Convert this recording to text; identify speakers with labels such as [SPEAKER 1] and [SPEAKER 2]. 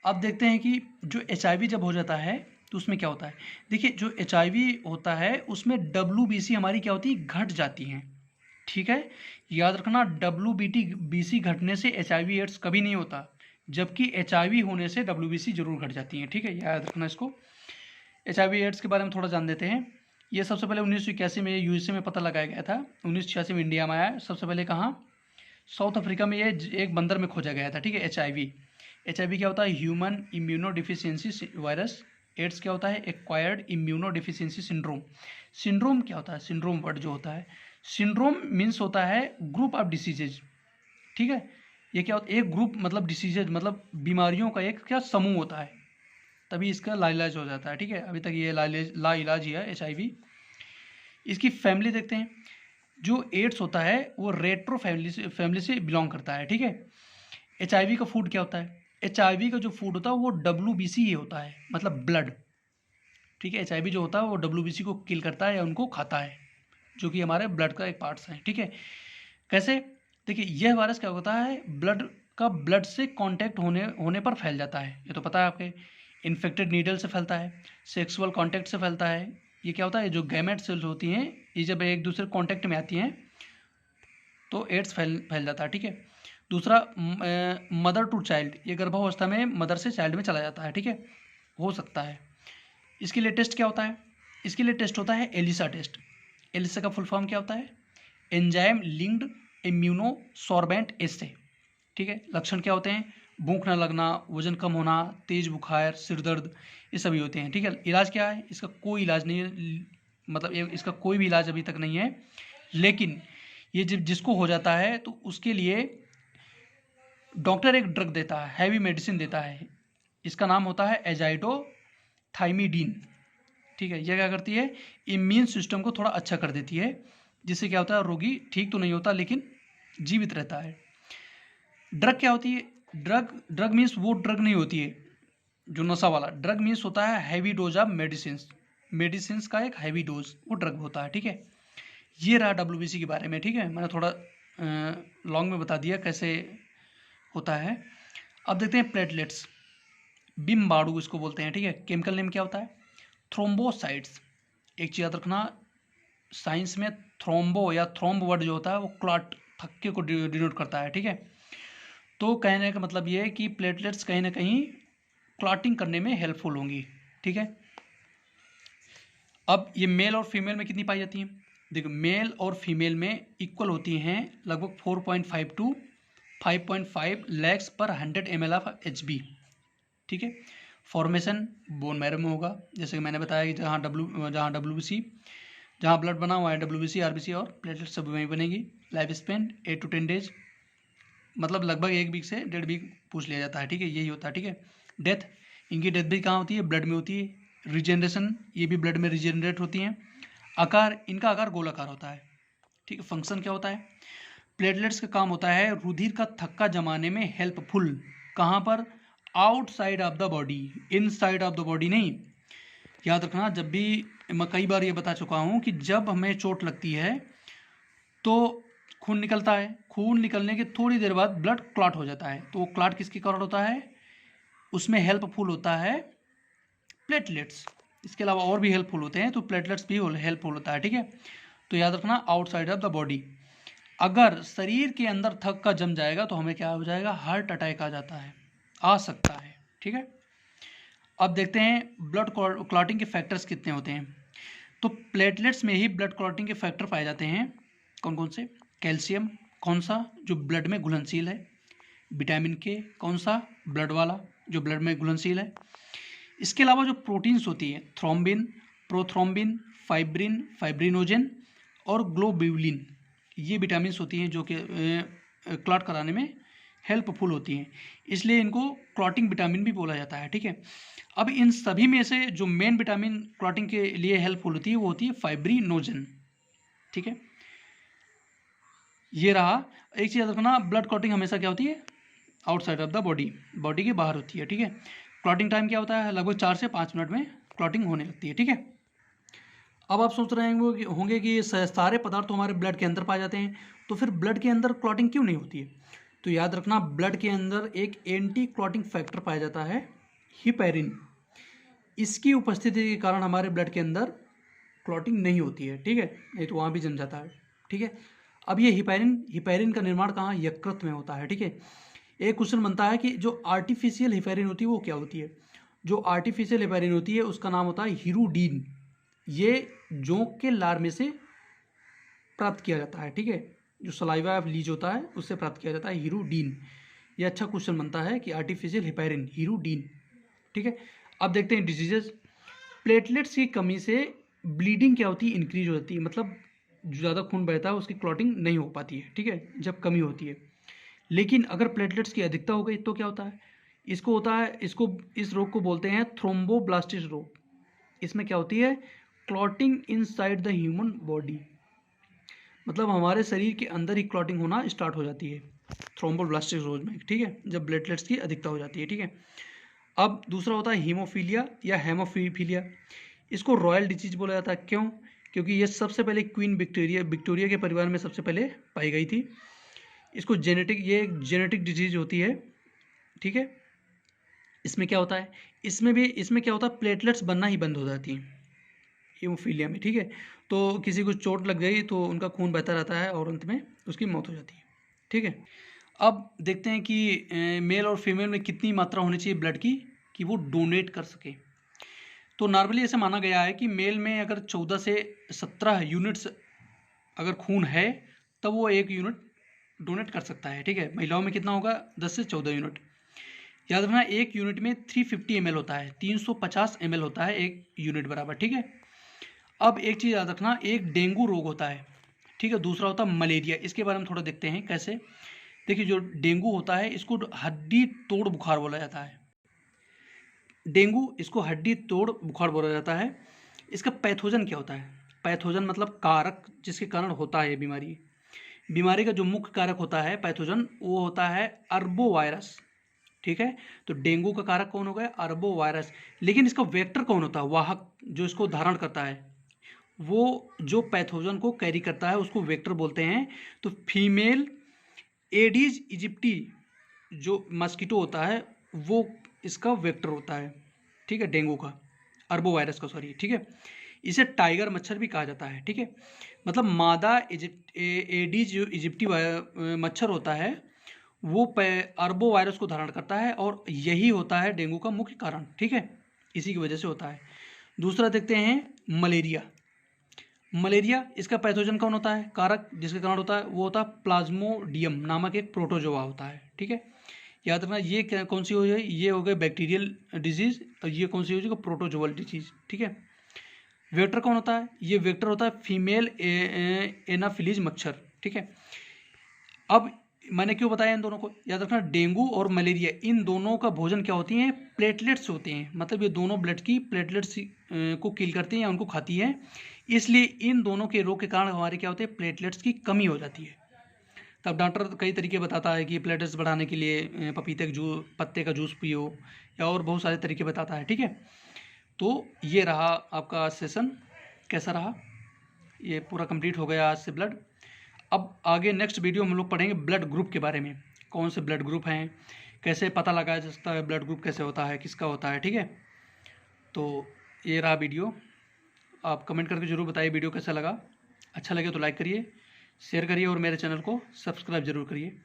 [SPEAKER 1] अब देखते हैं कि जो HIV जब हो जाता है तो उसमें क्या होता है। देखिए जो HIV होता है उसमें WBC हमारी क्या होती है, घट जाती हैं। ठीक है, याद रखना WBC घटने से HIV एड्स कभी नहीं होता, जबकि HIV होने से WBC जरूर घट जाती हैं। ठीक है, याद रखना इसको। HIV एड्स के बारे में थोड़ा जान देते हैं। ये सबसे पहले 1981 में USA में पता लगाया गया था। 1986 में इंडिया में आया। सबसे पहले कहाँ, साउथ अफ्रीका में ये एक बंदर में खोजा गया था। ठीक है, HIV क्या होता है, human immunodeficiency virus. AIDS क्या होता है, acquired immunodeficiency syndrome. Syndrome क्या होता है, सिंड्रोम वर्ड जो होता है, सिंड्रोम मीन्स होता है ग्रुप ऑफ डिसीजेज। ठीक है, ये क्या होता है, एक ग्रुप मतलब डिसीजेज मतलब बीमारियों का एक क्या समूह होता है, तभी इसका लाइलाज हो जाता है। ठीक है, अभी तक ये ला इलाज ही है HIV। इसकी फैमिली देखते हैं। जो एड्स होता है वो रेट्रो फैमिली से बिलोंग करता है। ठीक है, HIV का फूड क्या होता है, HIV का जो फूड होता है वो WBC ही होता है, मतलब ब्लड। ठीक है, HIV जो होता है वो WBC को किल करता है या उनको खाता है, जो कि हमारे ब्लड का एक पार्ट्स है। ठीक है, कैसे, देखिए यह वायरस क्या होता है, ब्लड से कांटेक्ट होने पर फैल जाता है, ये तो पता है आपके। इन्फेक्टेड नीडल से फैलता है, सेक्सुअल कांटेक्ट से फैलता है। ये क्या होता है, जो गैमेट सेल्स होती हैं ये जब एक दूसरे कांटेक्ट में आती हैं तो एड्स फैल जाता है। ठीक है, दूसरा मदर टू चाइल्ड, ये गर्भावस्था में मदर से चाइल्ड में चला जाता है। ठीक है, हो सकता है। इसके लिए टेस्ट क्या होता है, इसके लिए टेस्ट होता है एलिसा टेस्ट। एलिसा का फुल फॉर्म क्या होता है, एंजाइम लिंक्ड इम्यूनो सॉर्बेंट एस्से। ठीक है, लक्षण क्या होते हैं, भूख न लगना, वजन कम होना, तेज बुखार, सिर दर्द, ये सभी होते हैं। ठीक है, इलाज क्या है, इसका कोई इलाज नहीं है, मतलब इसका कोई भी इलाज अभी तक नहीं है। लेकिन ये जब जिसको हो जाता है तो उसके लिए डॉक्टर एक ड्रग देता है, हैवी मेडिसिन देता है। इसका नाम होता है एजाइडोथाइमिडीन। ठीक है, यह क्या करती है, इम्यून सिस्टम को थोड़ा अच्छा कर देती है, जिससे क्या होता है, रोगी ठीक तो नहीं होता लेकिन जीवित रहता है। ड्रग क्या होती है, ड्रग मीन्स वो ड्रग नहीं होती है जो नशा वाला, ड्रग मीन्स होता है हैवी डोज ऑफ मेडिसिन का एक हैवी डोज, वो ड्रग होता है। ठीक है, ये रहा WBC के बारे में। ठीक है, मैंने थोड़ा लॉन्ग में बता दिया कैसे होता है। अब देखते हैं प्लेटलेट्स, बिम्बाणु इसको बोलते हैं। ठीक है, केमिकल नेम क्या होता है, थ्रोम्बोसाइट्स। एक चीज़ याद रखना, साइंस में थ्रोम्बो या थ्रोम्ब वर्ड जो होता है वो क्लॉट, थक्के को डिनोट करता है। ठीक है, तो कहने का मतलब ये है कि प्लेटलेट्स कहीं ना कहीं क्लॉटिंग करने में हेल्पफुल होंगी। ठीक है, अब ये मेल और फीमेल में कितनी पाई जाती हैं, देखो मेल और फीमेल में इक्वल होती हैं, लगभग 4.5 टू 5.5 लैक्स पर 100 ml ऑफ HB। ठीक है, फॉर्मेशन बोन मैरो में होगा, जैसे कि मैंने बताया कि जहाँ WBC, जहाँ ब्लड बना हुआ है WBC, RBC और प्लेटलेट सब वहीं बनेगी। लाइफ स्पेन 8 to 10 days, मतलब लगभग 1 वीक से 1.5 वीक पूछ लिया जाता है। ठीक है, यही होता है। ठीक है, डेथ, इनकी डेथ भी कहाँ होती है, ब्लड में होती है। रिजेनरेशन, ये भी ब्लड में रिजेनरेट होती हैं। आकार, इनका आकार गोलाकार होता है। ठीक है, फंक्शन क्या होता है, प्लेटलेट्स का काम होता है रुधिर का थक्का जमाने में हेल्पफुल। कहाँ पर, outside of the body, inside of the body नहीं। याद रखना, जब भी, मैं कई बार ये बता चुका हूँ कि जब हमें चोट लगती है तो खून निकलता है, खून निकलने के थोड़ी देर बाद ब्लड क्लॉट हो जाता है, तो वो क्लॉट किसके कारण होता है, उसमें हेल्पफुल होता है प्लेटलेट्स। इसके अलावा और भी हेल्पफुल होते हैं, तो प्लेटलेट्स भी हेल्पफुल होता है। ठीक है, तो याद रखना आउटसाइड ऑफ द बॉडी। अगर शरीर के अंदर थक का जम जाएगा तो हमें क्या हो जाएगा, हार्ट अटैक आ जाता है, आ सकता है। ठीक है, अब देखते हैं ब्लड क्लॉटिंग के फैक्टर्स कितने होते हैं। तो प्लेटलेट्स में ही ब्लड क्लॉटिंग के फैक्टर पाए जाते हैं, कौन कौन से, कैल्शियम, कौन सा, जो ब्लड में घुलनशील है। विटामिन के, कौन सा, ब्लड वाला जो ब्लड में घुलनशील है। इसके अलावा जो प्रोटीन्स होती है, थ्रोम्बिन, प्रोथ्रोम्बिन, फाइब्रिन, फाइब्रिनोजन और ग्लोब्यूलिन, ये विटामिन होती हैं जो कि क्लॉट कराने में हेल्पफुल होती हैं, इसलिए इनको क्लॉटिंग विटामिन भी बोला जाता है। ठीक है, अब इन सभी में से जो मेन विटामिन क्लॉटिंग के लिए हेल्पफुल होती है वो होती है फाइब्रिनोजन। ठीक है, ये रहा। एक चीज़ याद रखना, ब्लड क्लॉटिंग हमेशा क्या होती है, outside of the body, body के बाहर होती है। ठीक है, क्लॉटिंग टाइम क्या होता है, लगभग 4 से 5 मिनट में क्लॉटिंग होने लगती है। ठीक है, अब आप सोच रहे होंगे कि सारे पदार्थ तो हमारे ब्लड के अंदर पाए जाते हैं, तो फिर ब्लड के अंदर क्लॉटिंग क्यों नहीं होती है। तो याद रखना ब्लड के अंदर एक एंटी क्लॉटिंग फैक्टर पाया जाता है हिपैरिन। इसकी उपस्थिति के कारण हमारे ब्लड के अंदर क्लॉटिंग नहीं होती है, ठीक है, नहीं तो वहाँ भी जम जाता है, ठीक है। अब ये हिपैरिन का निर्माण कहाँ, यकृत में होता है, ठीक है। एक क्वेश्चन बनता है कि जो आर्टिफिशियल हिपैरिन होती है वो क्या होती है। जो आर्टिफिशियल हिपैरिन होती है उसका नाम होता है हीरोडीन। ये जोंक के लार्वे से प्राप्त किया जाता है, ठीक है, जो सलाइवा ऑफ लीच होता है उससे प्राप्त किया जाता है हीरोडीन। ये अच्छा क्वेश्चन बनता है कि आर्टिफिशियल हिपैरिन हीरोडीन, ठीक है। अब देखते हैं डिजीजेस। प्लेटलेट्स की कमी से ब्लीडिंग क्या होती है, इंक्रीज हो जाती है, मतलब जो ज़्यादा खून बहता है उसकी क्लॉटिंग नहीं हो पाती है, ठीक है, जब कमी होती है। लेकिन अगर प्लेटलेट्स की अधिकता हो गई तो क्या होता है, इस रोग को बोलते हैं थ्रोम्बोब्लास्टिस रोग। इसमें क्या होती है, clotting inside the human body, मतलब हमारे शरीर के अंदर ही क्लॉटिंग होना स्टार्ट हो जाती है थ्रोम्बोब्लास्टिस रोग में, ठीक है, जब प्लेटलेट्स की अधिकता हो जाती है, ठीक है। अब दूसरा होता है हीमोफीलिया या हेमोफीलिया। इसको रॉयल डिजीज बोला जाता है, क्यों, क्योंकि ये सबसे पहले क्वीन विक्टोरिया के परिवार में सबसे पहले पाई गई थी। इसको ये एक जेनेटिक डिजीज होती है, ठीक है। इसमें क्या होता है, इसमें क्या होता है, प्लेटलेट्स बनना ही बंद हो जाती हैं हीमोफीलिया में, ठीक है। तो किसी को चोट लग गई तो उनका खून बहता रहता है और अंत में उसकी मौत हो जाती है, ठीक है। अब देखते हैं कि मेल और फीमेल में कितनी मात्रा होनी चाहिए ब्लड की कि वो डोनेट कर सके। तो नॉर्मली ऐसे माना गया है कि मेल में अगर 14 से 17 यूनिट्स अगर खून है तब वो 1 यूनिट डोनेट कर सकता है, ठीक है। महिलाओं में कितना होगा, 10 से 14 यूनिट। याद रखना 1 यूनिट में 350 ml होता है, 350 ml होता है 1 यूनिट बराबर, ठीक है। अब एक चीज़ याद रखना, एक डेंगू रोग होता है, ठीक है, दूसरा होता है मलेरिया। इसके बारे में थोड़ा देखते हैं कैसे। देखिए जो डेंगू होता है इसको हड्डी तोड़ बुखार बोला जाता है। इसको हड्डी तोड़ बुखार बोला जाता है। इसका पैथोजन क्या होता है, पैथोजन मतलब कारक जिसके कारण होता है बीमारी का जो मुख्य कारक होता है पैथोजन वो होता है अर्बो वायरस, ठीक है। तो डेंगू का कारक कौन हो गया, अर्बो वायरस। लेकिन इसका वेक्टर कौन होता है, वाहक जो इसको धारण करता है, वो जो पैथोजन को कैरी करता है उसको वेक्टर बोलते हैं। तो फीमेल एडीज इजिप्टी जो मस्कीटो होता है वो इसका वेक्टर होता है, ठीक है, डेंगू का, अर्बो वायरस का, सॉरी, ठीक है। इसे टाइगर मच्छर भी कहा जाता है, ठीक है। मतलब मादा एडीज जो इजिप्टी मच्छर होता है वो अर्बो वायरस को धारण करता है और यही होता है डेंगू का मुख्य कारण, ठीक है, इसी की वजह से होता है। दूसरा देखते हैं मलेरिया। इसका पैथोजन कौन होता है, कारक जिसके कारण होता है वो होता है प्लाज्मोडियम नामक एक प्रोटोजोआ होता है, ठीक है। याद रखना ये कौन सी हो जाए, ये हो गए बैक्टीरियल डिजीज और ये कौन सी हो जाएगी, प्रोटोजोअल डिजीज, ठीक है। वेक्टर कौन होता है, ये वेक्टर होता है फीमेल एनाफिलीज मच्छर, ठीक है। अब मैंने क्यों बताया इन दोनों को, याद रखना डेंगू और मलेरिया इन दोनों का भोजन क्या होती हैं, प्लेटलेट्स होते हैं, मतलब ये दोनों ब्लड की प्लेटलेट्स को किल करती हैं या उनको खाती हैं। इसलिए इन दोनों के रोग के कारण हमारे क्या होते हैं, प्लेटलेट्स की कमी हो जाती है। तब डॉक्टर कई तरीके बताता है कि प्लेटलेट्स बढ़ाने के लिए पत्ते का जूस पियो या और बहुत सारे तरीके बताता है, ठीक है। तो ये रहा आपका सेशन, कैसा रहा, ये पूरा कंप्लीट हो गया आज से ब्लड। अब आगे नेक्स्ट वीडियो में हम लोग पढ़ेंगे ब्लड ग्रुप के बारे में, कौन से ब्लड ग्रुप हैं, कैसे पता लगाया जा सकता है ब्लड ग्रुप कैसे होता है, किसका होता है, ठीक है। तो ये रहा वीडियो, आप कमेंट करके ज़रूर बताइए वीडियो कैसा लगा। अच्छा लगे तो लाइक करिए, शेयर करिए और मेरे चैनल को सब्सक्राइब ज़रूर करिए।